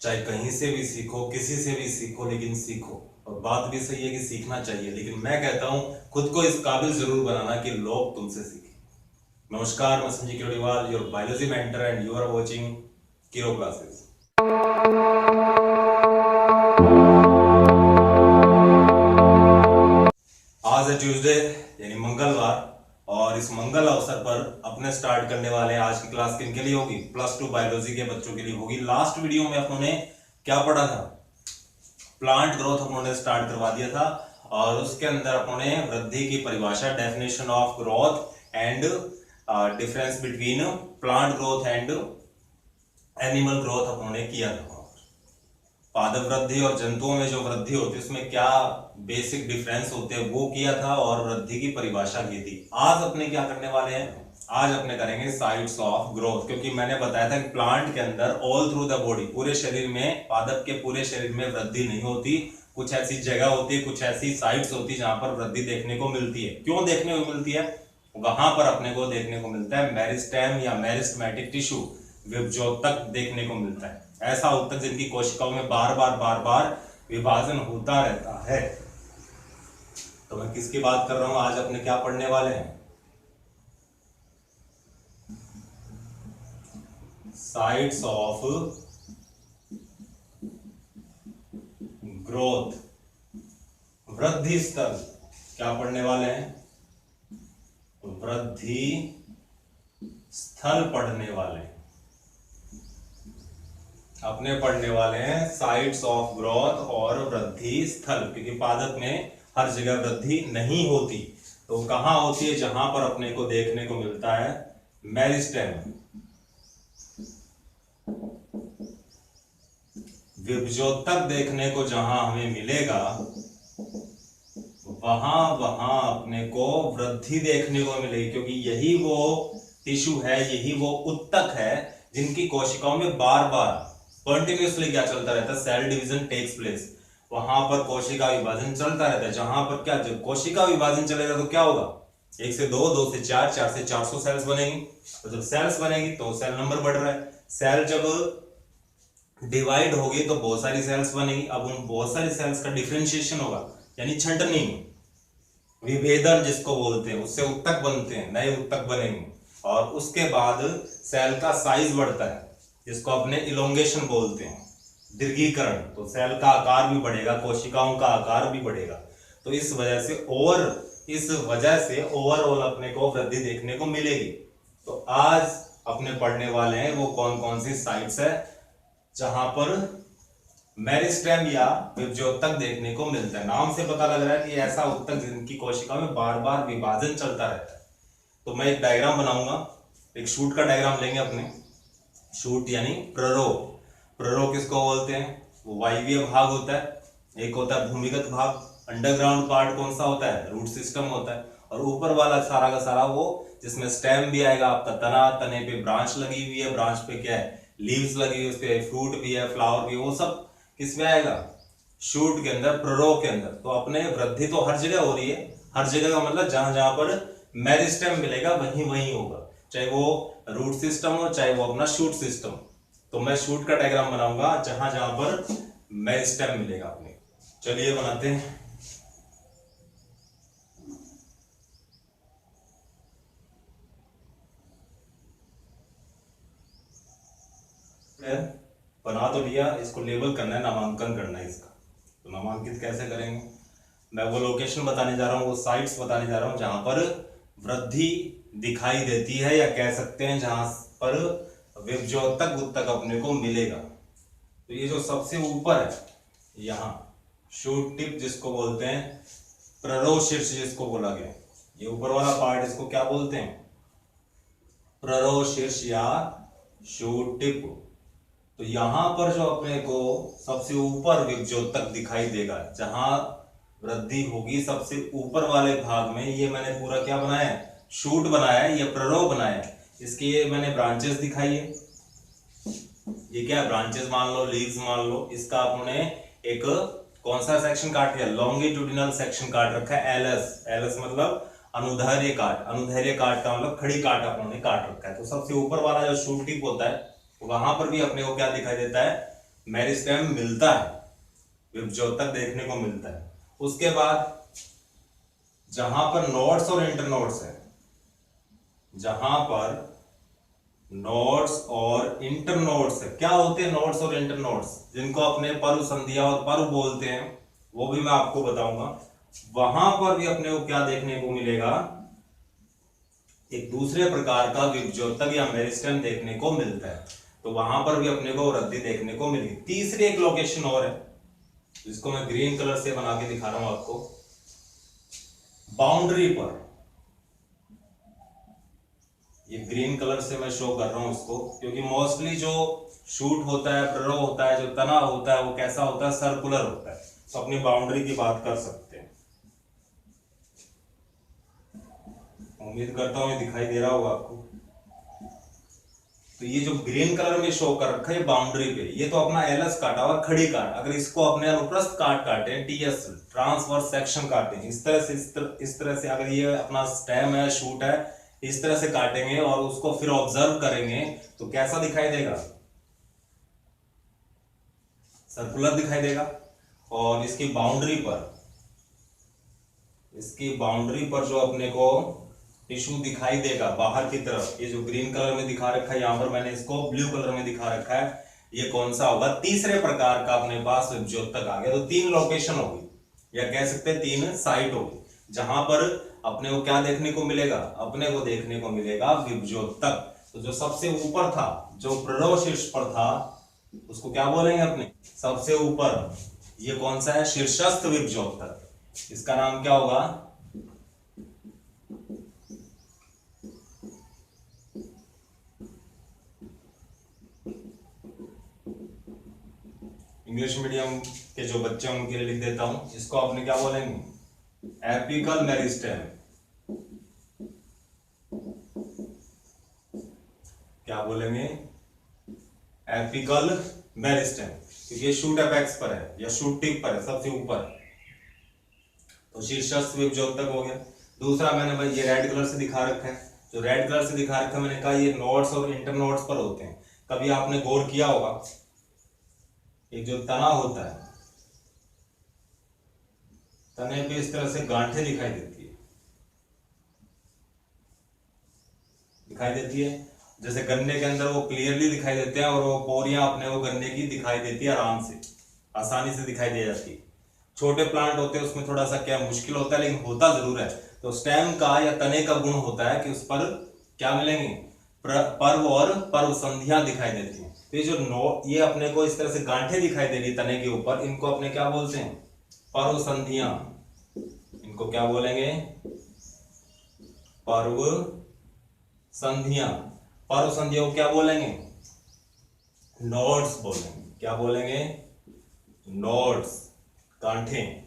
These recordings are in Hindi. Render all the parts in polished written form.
चाहे कहीं से भी सीखो, किसी से भी सीखो, लेकिन सीखो। और बात भी सही है कि सीखना चाहिए, लेकिन मैं कहता हूं खुद को इस काबिल जरूर बनाना कि लोग तुमसे सीखें। नमस्कार, मैं Sanjay Kirodiwal, your biology mentor, and you are watching Kiro classes. आज है ट्यूसडे यानी मंगलवार, और इस मंगल अवसर पर अपने स्टार्ट करने वाले आज की क्लास किन के लिए होगी? +2 बायोलॉजी के बच्चों के लिए होगी। लास्ट वीडियो में अपनों क्या पढ़ा था? प्लांट ग्रोथ अपनों स्टार्ट करवा दिया था, और उसके अंदर अपनों वृद्धि की परिभाषा, definition of growth and difference between plant growth and animal growth अपनों किया था। पादप वृद्धि और जंतुओं में जो वृद्धि होती है उसमें क्या बेसिक डिफरेंस होते हैं वो किया था, और वृद्धि की परिभाषा की थी। आज अपने क्या करने वाले हैं? आज अपने करेंगे साइट्स ऑफ ग्रोथ, क्योंकि मैंने बताया था कि प्लांट के अंदर ऑल थ्रू द बॉडी, पूरे शरीर में, पादप के पूरे शरीर में वृद्धि नहीं होती। कुछ ऐसी जगह होती है, कुछ ऐसी साइट्स होती है जहां पर वृद्धि देखने को मिलती है। क्यों देखने को मिलती है? वहां पर अपने को देखने को मिलता है मेरिस्टेम या मेरिस्टेमेटिक टिश्यू, विभजोतक देखने को मिलता है। ऐसा उत्तक जिनकी कोशिकाओं में बार बार विभाजन होता रहता है। तो मैं किसकी बात कर रहा हूं? आज अपने क्या पढ़ने वाले हैं? साइट्स ऑफ ग्रोथ, वृद्धि स्थल। क्या पढ़ने वाले हैं? वृद्धि स्थल पढ़ने वाले हैं। अपने पढ़ने वाले हैं साइट्स ऑफ ग्रोथ और वृद्धि स्थल, क्योंकि पादप में हर जगह वृद्धि नहीं होती। तो कहां होती है? जहां पर अपने को देखने को मिलता है मेरिस्टेम, विभजोतक देखने को जहां हमें मिलेगा, वहां अपने को वृद्धि देखने को मिलेगी, क्योंकि यही वो टिश्यू है, यही वो उत्तक है जिनकी कोशिकाओं में बार बार कंटिन्यूअसली क्या चलता रहता है? Cell division takes place. वहां पर कोशिका विभाजन चलता रहता है। जहां पर क्या, जब कोशिका विभाजन चलेगा तो क्या होगा? 1 से 2, 2 से 4, 4 से 400 सेल्स बनेंगी। तो जब सेल्स बनेगी तो सेल नंबर बढ़ रहा है। सेल जब डिवाइड होगी तो बहुत सारी सेल्स बनेगी। अब उन बहुत सारी सेल्स का डिफरेंशिएशन होगा, यानी छंटनी, विभेदन जिसको बोलते हैं, उससे उत्तक बनते हैं, नए उत्तक बनेंगे। और उसके बाद सेल का साइज बढ़ता है, जिसको अपने इलोंगेशन बोलते हैं, दीर्घीकरण। तो सेल का आकार भी बढ़ेगा, कोशिकाओं का आकार भी बढ़ेगा। तो इस वजह से ओवरऑल अपने को वृद्धि देखने को मिलेगी। तो आज अपने पढ़ने वाले हैं वो कौन कौन सी साइट्स है जहां पर मेरिस्टेम या विभजोतक देखने को मिलता है। नाम से पता लग रहा है कि ऐसा उत्तक जिनकी कोशिका में बार बार विभाजन चलता रहता है। तो मैं एक डायग्राम बनाऊंगा, एक शूट का डायग्राम लेंगे अपने। शूट यानी प्ररोह। प्ररोह किसको बोलते हैं? वो वायवीय भाग होता है, एक होता है भूमिगत भाग। अंडरग्राउंड पार्ट कौन सा होता है? रूट सिस्टम होता है। और ऊपर वाला सारा का सारा वो जिसमें स्टेम भी आएगा आपका, तना, तने पे ब्रांच लगी हुई है, ब्रांच पे क्या है? लीव्स लगी हुई है, उस पे फ्रूट भी है, फ्लावर भी है, वो सब किसमें आएगा? शूट के अंदर, प्ररोह के अंदर। तो अपने वृद्धि तो हर जगह हो रही है। हर जगह का मतलब जहां जहां पर मेरिस्टेम मिलेगा वहीं वहीं होगा, चाहे वो रूट सिस्टम हो, चाहे वो अपना शूट सिस्टम। तो मैं शूट का डायग्राम बनाऊंगा जहां जहां पर मेरिस्टेम मिलेगा अपने। चलिए बनाते हैं। बना तो लिया, इसको लेबल करना है, नामांकन करना है इसका। तो नामांकित कैसे करेंगे? मैं वो लोकेशन बताने जा रहा हूँ, वो साइट्स बताने जा रहा हूँ जहां पर वृद्धि दिखाई देती है, या कह सकते हैं जहां पर विभजोतक उत्तक अपने को मिलेगा। तो ये जो सबसे ऊपर है, यहाँ शूट टिप जिसको बोलते हैं, प्ररोह शीर्ष जिसको बोला गया, ये ऊपर वाला पार्ट, इसको क्या बोलते हैं? प्ररोह शीर्ष या शूट टिप। तो यहां पर जो अपने को सबसे ऊपर विभजोतक दिखाई देगा, जहां वृद्धि होगी सबसे ऊपर वाले भाग में, ये मैंने पूरा क्या बनाया है? शूट बनाया है, ये प्ररोह बनाया है। इसकी ये मैंने ब्रांचेस दिखाई है। ये क्या है? ब्रांचेस मान लो, लीव्स मान लो। इसका अपने एक कौन सा सेक्शन काट लिया? लॉन्गिट्यूडिनल सेक्शन काट रखा है, एलएस। एलएस मतलब अनुदैर्ध्य काट। अनुदैर्ध्य काट का मतलब खड़ी काट अपने काट रखा है। तो सबसे ऊपर वाला जो शूट टिप होता है, वहां पर भी अपने को क्या दिखाई देता है? मेरिस्टेम मिलता है, विभज्योतक देखने को मिलता है। उसके बाद जहां पर नोड्स और इंटरनोड्स है, जहां पर नोड्स और इंटरनोड्स है, क्या होते हैं नोड्स और इंटरनोड्स, जिनको अपने पर्व संधिया और पर्व बोलते हैं, वो भी मैं आपको बताऊंगा। वहां पर भी अपने को क्या देखने को मिलेगा, एक दूसरे प्रकार का विभज्योतक या मेरिस्टेम देखने को मिलता है। तो वहां पर भी अपने को वृद्धि देखने को मिली। तीसरी एक लोकेशन और है, जिसको मैं ग्रीन कलर से बना के दिखा रहा हूं आपको, बाउंड्री पर। ये ग्रीन कलर से मैं शो कर रहा हूं उसको, क्योंकि मोस्टली जो शूट होता है, प्ररो होता है, जो तना होता है, वो कैसा होता है, सर्कुलर होता है। तो अपनी बाउंड्री की बात कर सकते हैं। उम्मीद करता हूं ये दिखाई दे रहा होगा आपको। तो ये जो ग्रीन कलर में शो कर रखा है बाउंड्री पे, ये तो अपना एलएस काटा और खड़ी काट। अगर इसको अपने अनुप्रस्थ काट काटे, टीएस ट्रांसवर्स सेक्शन काटे, इस तरह से इस तरह से अगर ये अपना स्टेम है, शूट है, इस तरह से काटेंगे और उसको फिर ऑब्जर्व करेंगे तो कैसा दिखाई देगा, सर्कुलर दिखाई देगा। और इसकी बाउंड्री पर जो अपने को टिश्यू दिखाई देगा बाहर की तरफ, ये जो ग्रीन कलर में दिखा रखा है, यहां पर मैंने इसको ब्लू कलर में दिखा रखा है, ये कौन सा होगा, तीसरे प्रकार का अपने पास विभज्योतक आ गया। तो 3 लोकेशन होगी, या कह सकते हैं 3 साइट होगी, जहां पर अपने को क्या देखने को मिलेगा, अपने को देखने को मिलेगा विभज्योतक। तो जो सबसे ऊपर था, जो प्ररव शीर्ष पर था, उसको क्या बोलेंगे अपने, सबसे ऊपर, ये कौन सा है, शीर्षस्थ विभज्योतक। इसका नाम क्या होगा, इंग्लिश मीडियम के जो बच्चे हैं उनके लिए लिख देता हूं, इसको आपने क्या बोलेंगे, एपिकल मेरिस्टेम। क्या बोलेंगे, एपिकल मेरिस्टेम, क्योंकि ये शूट एपेक्स पर है या शूट टिप पर है, सबसे ऊपर। तो शीर्षस्थ विभज्योतक हो गया। दूसरा मैंने भाई ये रेड कलर से दिखा रखा है, जो रेड कलर से दिखा रखा है, मैंने कहा ये नोड्स और इंटरनोड्स पर होते हैं। कभी आपने गौर किया होगा, एक जो तना होता है, तने पे इस तरह से गांठें दिखाई देती है, जैसे गन्ने के अंदर वो क्लियरली दिखाई देते हैं, और वो पोरियां अपने को गन्ने की दिखाई देती है, आराम से, आसानी से दिखाई दे जाती है। छोटे प्लांट होते हैं उसमें थोड़ा सा क्या मुश्किल होता है, लेकिन होता जरूर है। तो स्टेम का या तने का गुण होता है कि उस पर क्या मिलेंगे, पर्व और पर्व संधियां दिखाई देती हैं। तो ये जो ये अपने को इस तरह से गांठें दिखाई दे रही तने के ऊपर, इनको अपने क्या बोलते हैं, पर्व संधियां। इनको क्या बोलेंगे, पर्व संधियां। पर्व संधियों को क्या बोलेंगे, नोड्स बोलेंगे। क्या बोलेंगे, नोड्स, गांठें।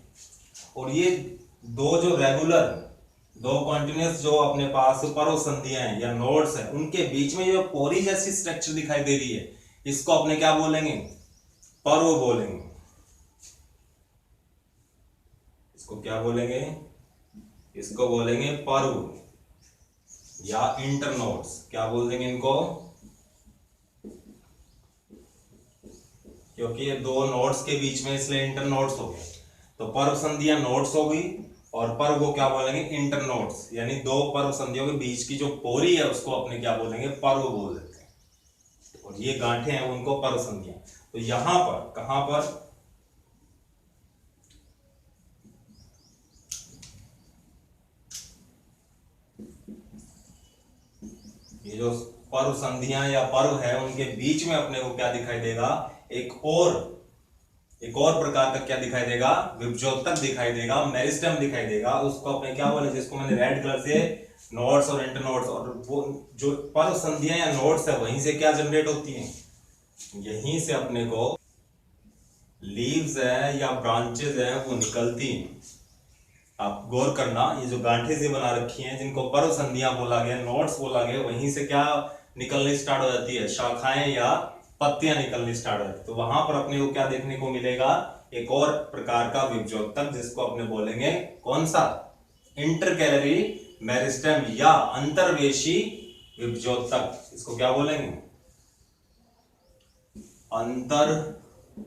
और ये दो जो रेगुलर, दो कॉन्टिन्यूस जो अपने पास पर्व संधियां हैं या नोड्स हैं, उनके बीच में जो पोरी जैसी स्ट्रक्चर दिखाई दे रही है, इसको अपने क्या बोलेंगे, पर्व बोलेंगे। इसको क्या बोलेंगे, इसको बोलेंगे पर्व या इंटरनोड्स। क्या बोल देंगे इनको, क्योंकि ये दो नोड्स के बीच में, इसलिए इंटरनोड्स हो गए। तो पर्व संधियां नोड्स हो गई, और पर्व को क्या बोलेंगे, इंटरनोड्स, यानी दो पर्व संधियों के बीच की जो पोरी है उसको अपने क्या बोलेंगे, पर्व बोल देते हैं। और ये गांठें हैं उनको पर्व संधियां। तो यहां पर, कहां पर, ये जो पर्व संधियां या पर्व है, उनके बीच में अपने को क्या दिखाई देगा, एक और प्रकार का क्या दिखाई देगा, विभज्योतक दिखाई देगा, मेरिस्टेम दिखाई देगा। उसको अपने क्या बोले, जिसको मैंने रेड कलर से नोड्स और इंटरनोड्स, और वो जो पर्व संधियां या नोड्स है, वहीं से क्या जनरेट होती हैं, यहीं से अपने को लीव्स है या ब्रांचेस है वो निकलती हैं। आप गौर करना, ये जो गांठें से बना रखी हैं, जिनको पर्व संधियां बोला गया, नोड्स बोला गया, वहीं से क्या निकलनी स्टार्ट हो जाती है, शाखाएं या पत्तियां निकलनी स्टार्ट हो जाती है। तो वहां पर अपने को क्या देखने को मिलेगा, एक और प्रकार का विभज्योतक, जिसको अपने बोलेंगे कौन सा, इंटरकैलरी मेरिस्टेम या अंतर्वेशी विभज्योतक। इसको क्या बोलेंगे, अंतर्वेशी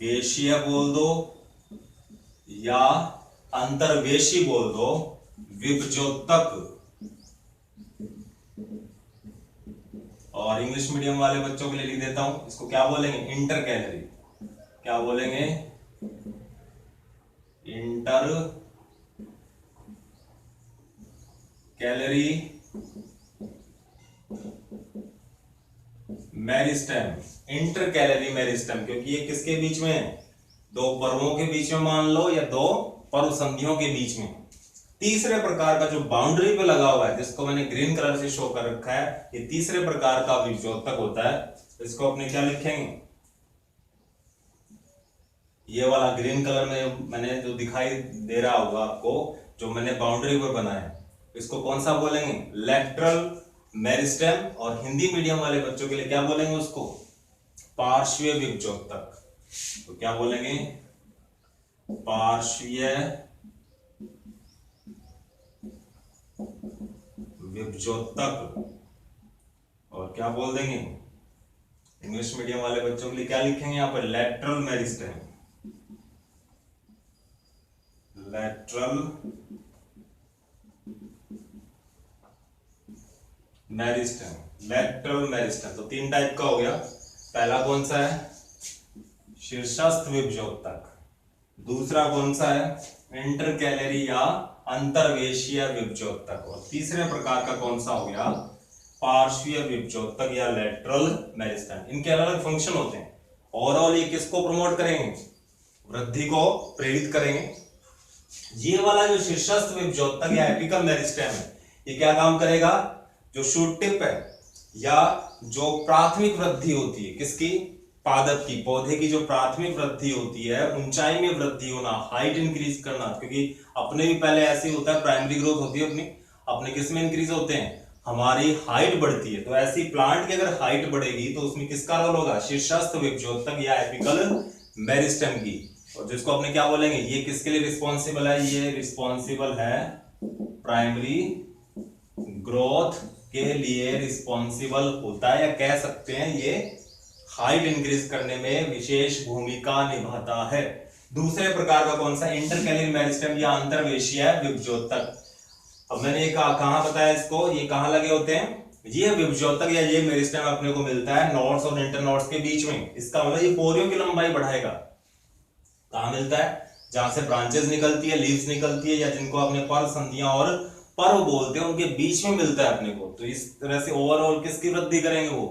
वेशीय बोल दो या अंतर्वेशी बोल दो, विभजोतक। और इंग्लिश मीडियम वाले बच्चों के लिए लिख देता हूं, इसको क्या बोलेंगे, इंटर कैलोरी। क्या बोलेंगे, inter calorie meristem. Inter calorie meristem क्योंकि ये किसके बीच में है, दो पर्वों के बीच में मान लो, या दो पर्व संधियों के बीच में। तीसरे प्रकार का जो बाउंड्री पे लगा हुआ है, जिसको मैंने ग्रीन कलर से शो कर रखा है, ये तीसरे प्रकार का विभजोतक होता है। इसको अपने क्या लिखेंगे, ये वाला ग्रीन कलर में मैंने जो दिखाई दे रहा होगा आपको, जो मैंने बाउंड्री पे बनाया, इसको कौन सा बोलेंगे, लेटरल मेरिस्टेम। और हिंदी मीडियम वाले बच्चों के लिए क्या बोलेंगे उसको, पार्श्वीय विभजोतक। तो क्या बोलेंगे, पार्श्वीय विभजोतक। और क्या बोल देंगे, इंग्लिश मीडियम वाले बच्चों के लिए क्या लिखेंगे यहां पर, lateral meristem. Lateral meristem, lateral meristem. तो तीन टाइप का हो गया। पहला कौन सा है, शीर्षस्थ विभजोतक। दूसरा कौन सा है, इंटर कैलोरी या अंतर्वेशीय विभजोतक। और तीसरे प्रकार का कौन सा हो गया, पार्श्वीय विभजोतक या लेटरल मेरिस्टेम। इनके अलग अलग फंक्शन होते हैं। ओवरऑल ये किसको प्रमोट करेंगे, वृद्धि को प्रेरित करेंगे। ये वाला जो शीर्षस्थ विभजोतक या एपिकल मेरिस्टेम है, ये क्या काम करेगा, जो शूट टिप है या जो प्राथमिक वृद्धि होती है किसकी, पादप की, पौधे की जो प्राथमिक वृद्धि होती है, ऊंचाई में वृद्धि होना, हाइट इंक्रीज करना। क्योंकि अपने भी पहले ऐसे ही होता है, प्राइमरी ग्रोथ होती है अपने किस में इंक्रीज होते हैं, हमारी हाइट बढ़ती है। तो ऐसी प्लांट की अगर हाइट बढ़ेगी तो उसमें किसका रोल होगा, शीर्षस्थ विभजोतक या एपिकल मेरिस्टेम की। और जिसको अपने क्या बोलेंगे, ये किसके लिए रिस्पॉन्सिबल है, ये रिस्पॉन्सिबल है प्राइमरी ग्रोथ के लिए रिस्पॉन्सिबल होता है, या कह सकते हैं ये हाइट इंक्रीज करने में विशेष भूमिका निभाता है। दूसरे प्रकार का कौन सा, इंटर कैलोरी मेरिस्टेम या अंतर्वेशीय विभजोतक। अब मैंने कहां बताया इसको, ये कहां लगे होते हैं, ये विभजोतक या ये मेरिस्टेम अपने को मिलता है नोड्स और इंटरनोड्स के बीच में। इसका मतलब ये पोरियों की लंबाई बढ़ाएगा। कहां मिलता है, जहां से ब्रांचेस निकलती है, लीव्स निकलती है, या जिनको अपने पर्व संधियां और पर्व बोलते हैं, उनके बीच में मिलता है अपने को। तो इस तरह से ओवरऑल किसकी वृद्धि करेंगे, वो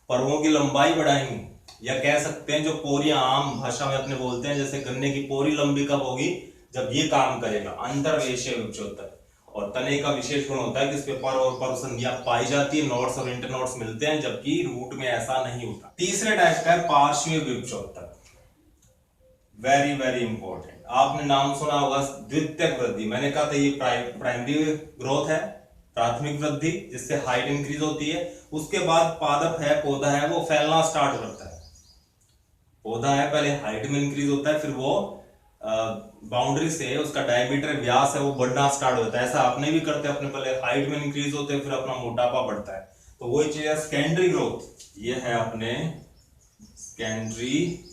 पर्वों की लंबाई बढ़ाएंगे। या कह सकते हैं जो पोरियां आम भाषा में अपने बोलते हैं, जैसे गन्ने की पोरी लंबी कब होगी, जब ये काम करेगा, अंतर्वेशीय विभजोतक। और तने का विशेष गुण होता है कि इस पे पर्व और पर्व संधियां पाई जाती है, नोड्स और इंटरनोड्स मिलते हैं, जबकि रूट में ऐसा नहीं होता। तीसरे टाइप का है पार्श्वीय विभजोतक। वेरी वेरी इंपॉर्टेंट, आपने नाम सुना होगा द्वितीयक वृद्धि। मैंने कहा था ये प्राइमरी ग्रोथ है, प्राथमिक वृद्धि, जिससे हाइट इंक्रीज होती है। उसके बाद पादप है, पौधा है, वो फैलना स्टार्ट करता है। पौधा है, पहले हाइट में इंक्रीज होता है, फिर वो बाउंड्री से उसका डायमीटर, व्यास है, वो बढ़ना स्टार्ट होता है। ऐसा आपने भी करते हैं, अपने पहले हाइट में इंक्रीज होते हैं, फिर अपना मोटापा बढ़ता है। तो वही चीज है सेकेंडरी ग्रोथ। ये है अपने सेकेंडरी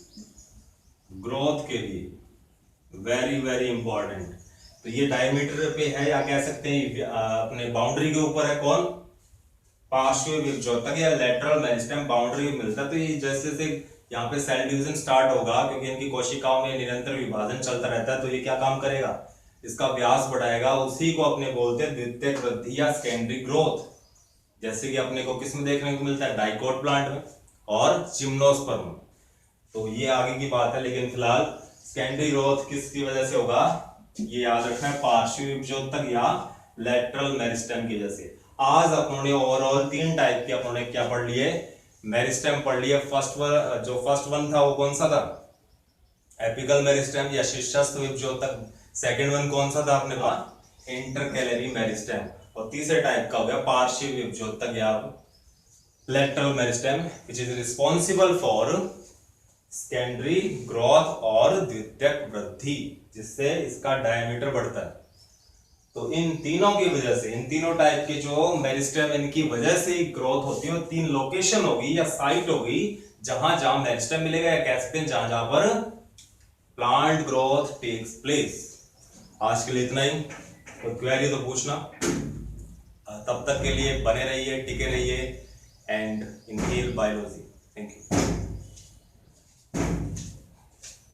ग्रोथ के लिए वेरी वेरी इंपॉर्टेंट। तो ये डायमीटर पे है, या कह सकते हैं अपने बाउंड्री के ऊपर है, कौन, पार्श्वीय विभजोतक या लेटरल मेरिस्टेम बाउंड्री में मिलता है। तो ये जैसे जैसे यहाँ पे सेल डिवीजन स्टार्ट होगा, क्योंकि इनकी कोशिकाओं में निरंतर विभाजन चलता रहता है, तो ये क्या काम करेगा, इसका व्यास बढ़ाएगा। उसी को अपने बोलते हैं द्वितीयक वृद्धि या सेकेंडरी ग्रोथ। जैसे कि अपने को किसमें देखने को मिलता है, डाइकोट प्लांट में और जिम्नोस्पर्म में। तो ये आगे की बात है, लेकिन फिलहाल सेकेंडरी ग्रोथ किसकी वजह से होगा, ये याद रखना है, पार्श्वीय विभजोतक या लेटरल मेरिस्टेम की वजह से। आज अपनों ओवरऑल तीन टाइप के अपनों क्या पढ़ लिए, मेरिस्टेम पढ़ लिया। फर्स्ट वन था वो कौन सा था, एपिकल मेरिस्टेम या शीर्षस्थ विभजोतक। सेकंड वन कौन सा था अपने पास, इंटर कैलोरी मेरिस्टेम। और तीसरे टाइप का हो गया पार्श्वीय विभजोतक या lateral meristem, which is responsible for secondary growth और द्वितीयक वृद्धि, जिससे इसका डायमीटर बढ़ता है। तो इन तीनों की वजह से, इन तीनों टाइप के जो मेरिस्टेम, इनकी वजह से ग्रोथ होती है। तीन लोकेशन होगी या साइट होगी जहां जहां मेरिस्टेम मिलेगा, या कह सकते हैं जहां जहां पर प्लांट ग्रोथ टेक्स प्लेस। आज के लिए इतना ही, तो क्वेरी तो पूछना। तब तक के लिए बने रहिए, टिके रहिए and inhale biology. Thank you.